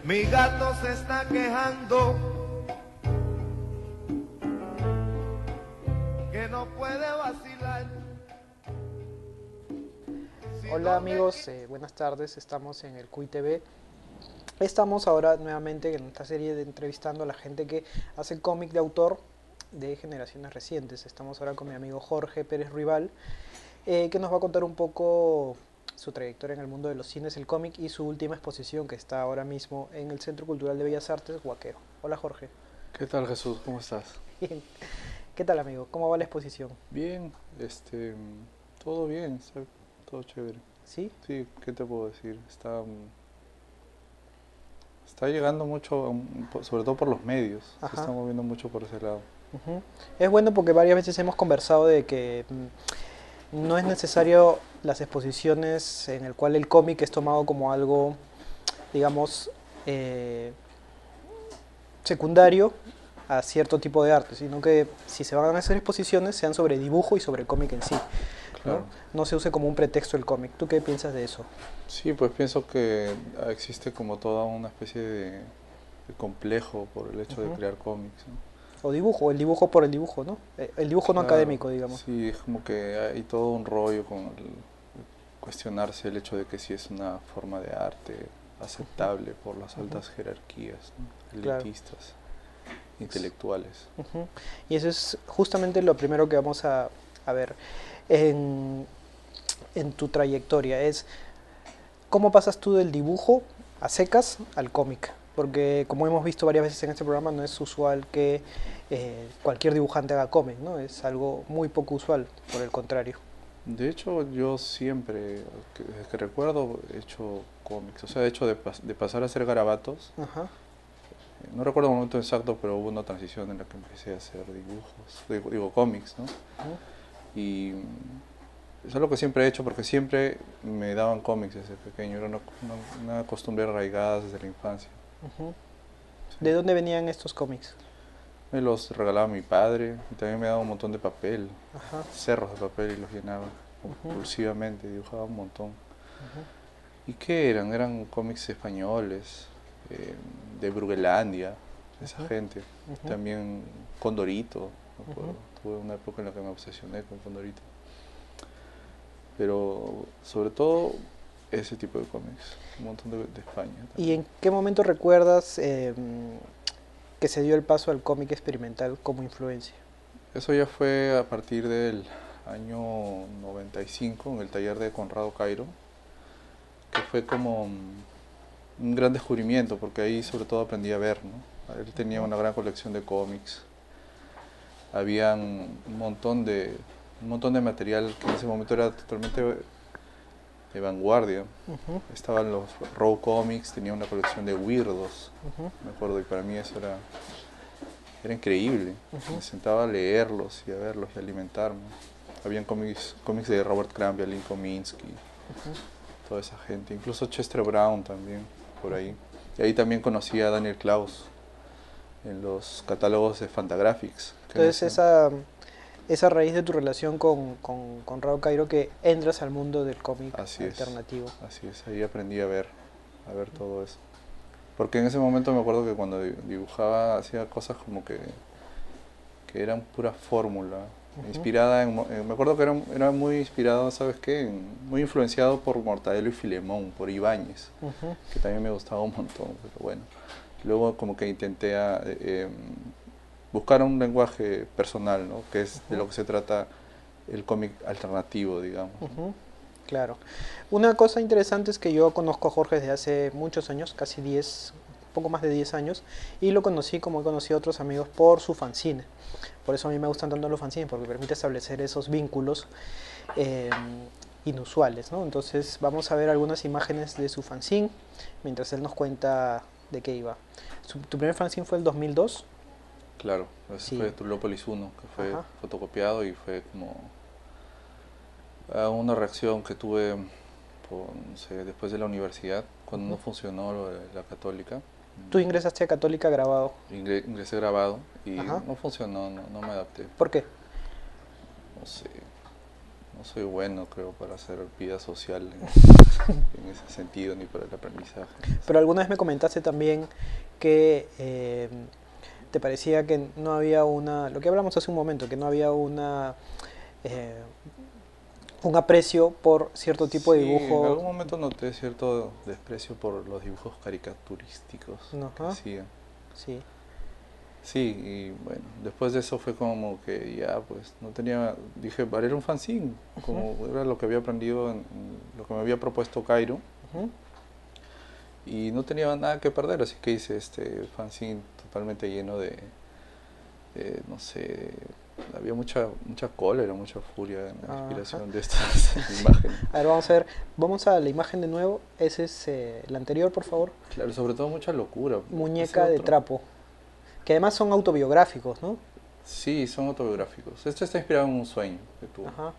Mi gato se está quejando que no puede vacilar. Hola amigos, buenas tardes, estamos en el Cuy TV. Estamos ahora nuevamente en esta serie de entrevistando a la gente que hace cómic de autor de generaciones recientes. Estamos ahora con mi amigo Jorge Pérez Rival, que nos va a contar un poco su trayectoria en el mundo de los cines, el cómic y su última exposición que está ahora mismo en el Centro Cultural de Bellas Artes, Huaqueo. Hola Jorge. ¿Qué tal, Jesús? ¿Cómo estás? Bien. ¿Qué tal amigo? ¿Cómo va la exposición? Bien, todo bien, todo chévere. ¿Sí? Sí, ¿qué te puedo decir? Está llegando mucho, sobre todo por los medios, se Ajá. está moviendo mucho por ese lado. Ujú. Es bueno porque varias veces hemos conversado de que no es necesario las exposiciones en el cual el cómic es tomado como algo, digamos, eh, secundario a cierto tipo de arte, sino que si se van a hacer exposiciones sean sobre dibujo y sobre el cómic en sí, ¿no? Claro. No se use como un pretexto el cómic. ¿Tú qué piensas de eso? Sí, pues pienso que existe como toda una especie de complejo por el hecho de Ujú. crear cómics, ¿no? O dibujo, el dibujo por el dibujo, ¿no? El dibujo no Claro, académico, digamos. sí, es como que hay todo un rollo con cuestionarse el hecho de que si es una forma de arte Ujú, aceptable por las ujú, altas jerarquías, ¿no? claro. Elitistas, intelectuales. Ujú. Y eso es justamente lo primero que vamos a ver en, en tu trayectoria, es cómo pasas tú del dibujo a secas al cómic. Porque como hemos visto varias veces en este programa, no es usual que cualquier dibujante haga cómic, ¿no? Es algo muy poco usual, por el contrario. De hecho, yo siempre, desde que recuerdo, he hecho cómics. O sea, de hecho, de pasar a hacer garabatos, Ajá. no recuerdo el momento exacto, pero hubo una transición en la que empecé a hacer dibujos, digo cómics, ¿no? Ujú, Y es algo que siempre he hecho porque siempre me daban cómics desde pequeño. Era una costumbre arraigada desde la infancia. ujú. Sí. ¿De dónde venían estos cómics? Me los regalaba mi padre y también me daba un montón de papel, Ajá. cerros de papel y los llenaba Ujú, compulsivamente, dibujaba un montón. ujú, ¿Y qué eran? Eran cómics españoles, eh, de Bruguelandia, esa ujú, gente. ujú, También Condorito, me acuerdo. ujú. Tuve una época en la que me obsesioné con Condorito. Pero sobre todo ese tipo de cómics, un montón de España ¿Y también. en qué momento recuerdas que se dio el paso al cómic experimental como influencia? Eso ya fue a partir del año 95 en el taller de Conrado Cairo, que fue como un gran descubrimiento, porque ahí sobre todo aprendí a ver, ¿no? Él tenía Ujú, una gran colección de cómics, habían un montón de material que en ese momento era totalmente de vanguardia. ujú, Estaban los Raw Comics, tenía una colección de Weirdos, ujú, me acuerdo, y para mí eso era increíble. ujú, Me sentaba a leerlos y a verlos y a alimentarme. Habían cómics de Robert Crumb, Alan Kominsky, ujú, toda esa gente, incluso Chester Brown también, por ujú. ahí. Y ahí también conocí a Daniel Klaus en los catálogos de Fantagraphics, que en Entonces ese, esa raíz de tu relación con Raúl Cairo que entras al mundo del cómic así es, alternativo. así es, ahí aprendí a ver todo eso. Porque en ese momento me acuerdo que cuando dibujaba hacía cosas como que eran pura fórmula, Ujú, inspirada me acuerdo que era muy inspirado, ¿sabes qué? Muy influenciado por Mortadelo y Filemón, por Ibáñez, ujú, que también me gustaba un montón, pero bueno. Luego como que intenté buscar un lenguaje personal, ¿no? Que es de ujú, lo que se trata el cómic alternativo, digamos, ¿no? ujú. Claro. Una cosa interesante es que yo conozco a Jorge desde hace muchos años, casi 10, poco más de 10 años, y lo conocí como he conocido a otros amigos por su fanzine. Por eso a mí me gustan tanto los fanzines, porque permite establecer esos vínculos eh, inusuales, ¿no? Entonces vamos a ver algunas imágenes de su fanzine, mientras él nos cuenta de qué iba. ¿Tu primer fanzine fue el 2002? Claro, ese Sí. fue Turlópolis 1, que fue Ajá. fotocopiado y fue como una reacción que tuve no sé, después de la universidad, cuando no Ujú. funcionó lo de la católica. Tú ingresaste a Católica grabado. Ingresé grabado y Ajá. no funcionó, no me adapté. ¿Por qué? No sé, no soy bueno, creo, para hacer vida social en ese sentido, ni para el aprendizaje. Pero alguna vez me comentaste también que te parecía que no había una, lo que hablamos hace un momento, que no había una eh, un aprecio por cierto tipo de Sí, en algún dibujo. momento noté cierto desprecio por los dibujos caricaturísticos que Ajá, hacían. sí. Sí, y bueno, después de eso fue como que ya, pues, no tenía, dije, haré un fanzine, Ujú, como era lo que había aprendido, lo que me había propuesto Cairo, ujú. y no tenía nada que perder, así que hice este fanzine totalmente lleno no sé, había mucha cólera, mucha furia en la Ajá. inspiración de estas imágenes. A ver, vamos a ver. Vamos a la imagen de nuevo. Ese es la anterior, por favor. Claro, sobre todo mucha locura. Ese Muñeca de otro, trapo. Que además son autobiográficos, ¿no? sí, son autobiográficos. Este está inspirado en un sueño que tuve. Ajá.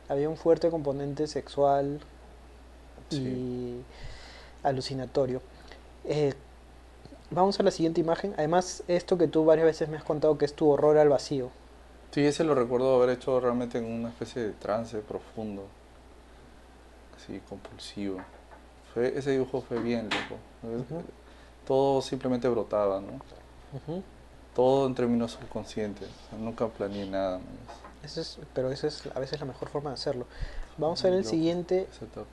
Había un fuerte componente sexual Sí. y alucinatorio. Eh, Vamos a la siguiente imagen. Además, esto que tú varias veces me has contado que es tu horror al vacío. Sí, ese lo recuerdo haber hecho realmente en una especie de trance profundo, así compulsivo. Ese dibujo fue bien loco. Ujú, Todo simplemente brotaba, ¿no? ujú. Todo en términos subconscientes. O sea, nunca planeé nada más. Pero esa es a veces la mejor forma de hacerlo. Vamos a ver Muy el loco siguiente. esa etapa.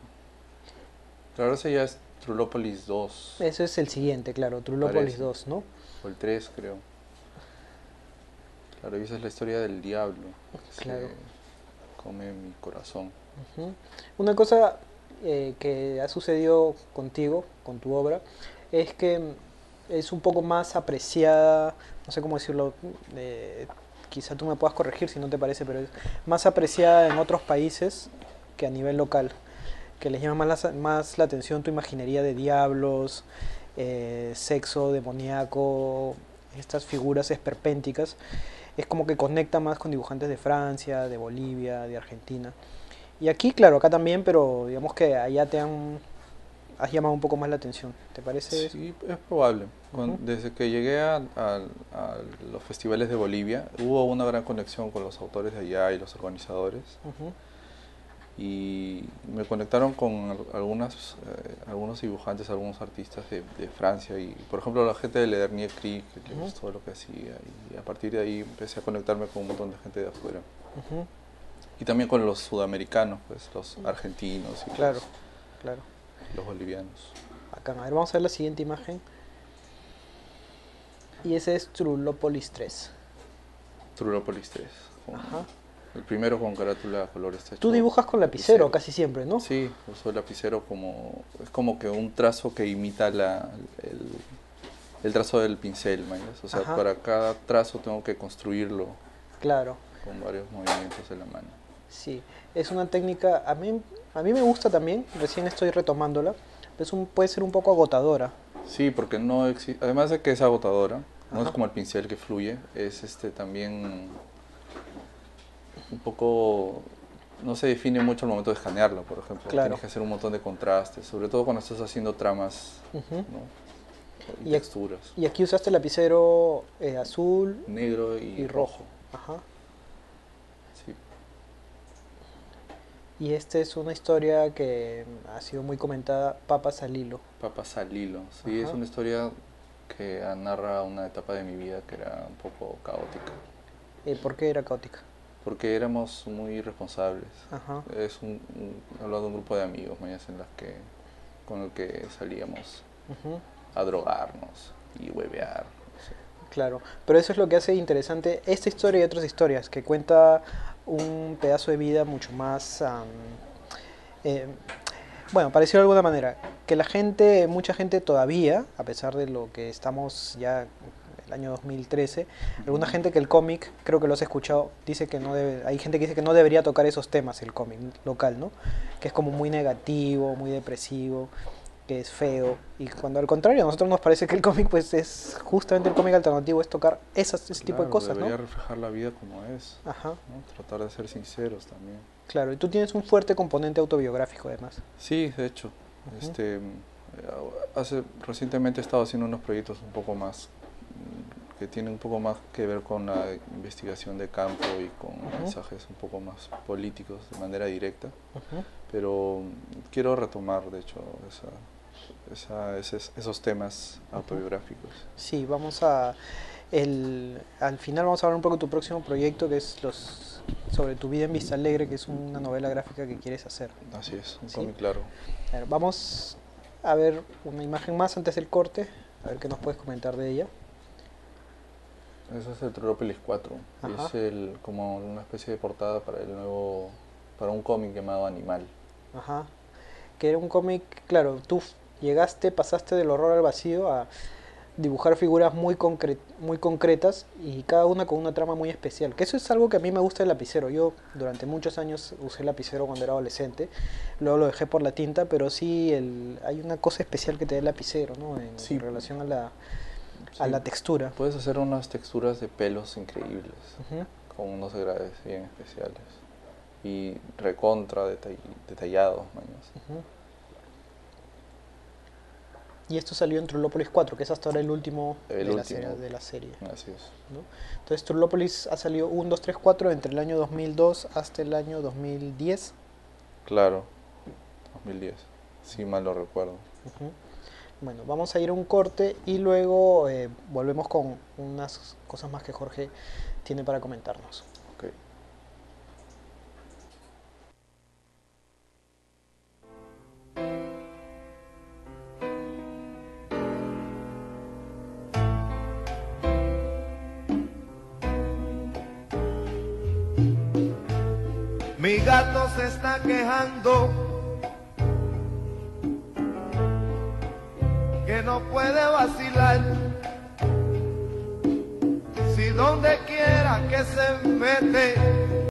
Claro, ese ya es Trulópolis 2, Ese es el siguiente, claro. Trulópolis parece. 2, ¿no? O el 3, creo. Claro, y esa es la historia del diablo que Claro. se come mi corazón. Ujú. Una cosa que ha sucedido contigo, con tu obra, es que es un poco más apreciada, no sé cómo decirlo, quizá tú me puedas corregir si no te parece, pero es más apreciada en otros países que a nivel local, que les llama más la atención tu imaginería de diablos, sexo demoníaco, estas figuras esperpénticas, es como que conecta más con dibujantes de Francia, de Bolivia, de Argentina. Y aquí, claro, acá también, pero digamos que allá has llamado un poco más la atención. ¿Te parece eso? Sí, es probable. Ujú, Desde que llegué a los festivales de Bolivia, hubo una gran conexión con los autores de allá y los organizadores. ujú, Y me conectaron con algunos dibujantes, algunos artistas de Francia. Y, por ejemplo, la gente de Le Dernier Cri, que le ujú, gustó lo que hacía. Y a partir de ahí empecé a conectarme con un montón de gente de afuera. ujú. Y también con los sudamericanos, pues, los argentinos y Claro, claro. los bolivianos. Acá, a ver, vamos a ver la siguiente imagen. Y ese es Trulópolis 3. Trulópolis 3. Ajá. El primero con carátula a color está Tú hecho dibujas con lapicero lapicero. casi siempre, ¿no? Sí, uso el lapicero como... Es como que un trazo que imita el trazo del pincel, ¿me entiendes? O sea, Ajá, para cada trazo tengo que construirlo claro. con varios movimientos de la mano. Sí, es una técnica, a mí me gusta también, recién estoy retomándola, pero puede ser un poco agotadora. Sí, porque no existe... Además de que es agotadora, no es Ajá, como el pincel que fluye, es también un poco... No se define mucho al momento de escanearlo, por ejemplo. Tienes claro. que hacer un montón de contrastes, sobre todo cuando estás haciendo tramas, Ujú. ¿no? Y Y, texturas. y aquí usaste lapicero azul Negro y y rojo. rojo. Ajá. Sí, Y esta es una historia que ha sido muy comentada, Papas al hilo. Papa Salilo. Sí, es Ajá. una historia que narra una etapa de mi vida que era un poco caótica. ¿Por qué era caótica? Porque éramos muy irresponsables. Ajá. Hablando de un grupo de amigos, mañas en las que con el que salíamos Ujú. a drogarnos y huevear. No sé. Claro, pero eso es lo que hace interesante esta historia y otras historias, que cuenta un pedazo de vida mucho más, eh, bueno, para decirlo de alguna manera, que la gente, mucha gente todavía, a pesar de lo que estamos ya el año 2013, alguna Ujú. gente que el cómic, creo que lo has escuchado, dice que no debe, hay gente que dice que no debería tocar esos temas el cómic local, ¿no? Que es como muy negativo, muy depresivo, que es feo, y cuando al contrario a nosotros nos parece que el cómic pues es justamente el cómic alternativo, es tocar ese tipo de Claro, cosas, ¿no? debería reflejar la vida como es, Ajá, ¿no? Tratar de ser sinceros también. claro, y tú tienes un fuerte componente autobiográfico además. Sí, de hecho, Ujú, recientemente he estado haciendo unos proyectos un poco más que tiene un poco más que ver con la investigación de campo y con mensajes un poco más políticos de manera directa, pero quiero retomar, de hecho, esos temas autobiográficos. Sí, al final vamos a hablar un poco de tu próximo proyecto, que es sobre tu vida en Vista Alegre, que es una novela gráfica que quieres hacer. Así es, un ¿Sí? cómic claro. A ver, vamos a ver una imagen más antes del corte, a ver qué nos puedes comentar de ella. Eso es el Trollopolis 4. Ajá. Es como una especie de portada para un cómic llamado Animal. Ajá. Que era un cómic, claro, tú pasaste del horror al vacío a dibujar figuras muy concretas y cada una con una trama muy especial. Que eso es algo que a mí me gusta del lapicero. Yo durante muchos años usé lapicero cuando era adolescente, luego lo dejé por la tinta, pero sí hay una cosa especial que te da el lapicero, ¿no? Sí. En relación a Sí, la textura. puedes hacer unas texturas de pelos increíbles, Ujú. con unos degrades bien especiales y recontra detallados, maños. Ujú. Y esto salió en Trollopolis 4, que es hasta ahora el último, El último. de la serie. Así es. ¿No? Entonces Trollopolis ha salido 1, 2, 3, 4 entre el año 2002 hasta el año 2010. Claro, 2010, si mal lo recuerdo. Ujú. Bueno, vamos a ir a un corte y luego volvemos con unas cosas más que Jorge tiene para comentarnos. Ok. Mi gato se está quejando que no puede vacilar. Si donde quiera que se mete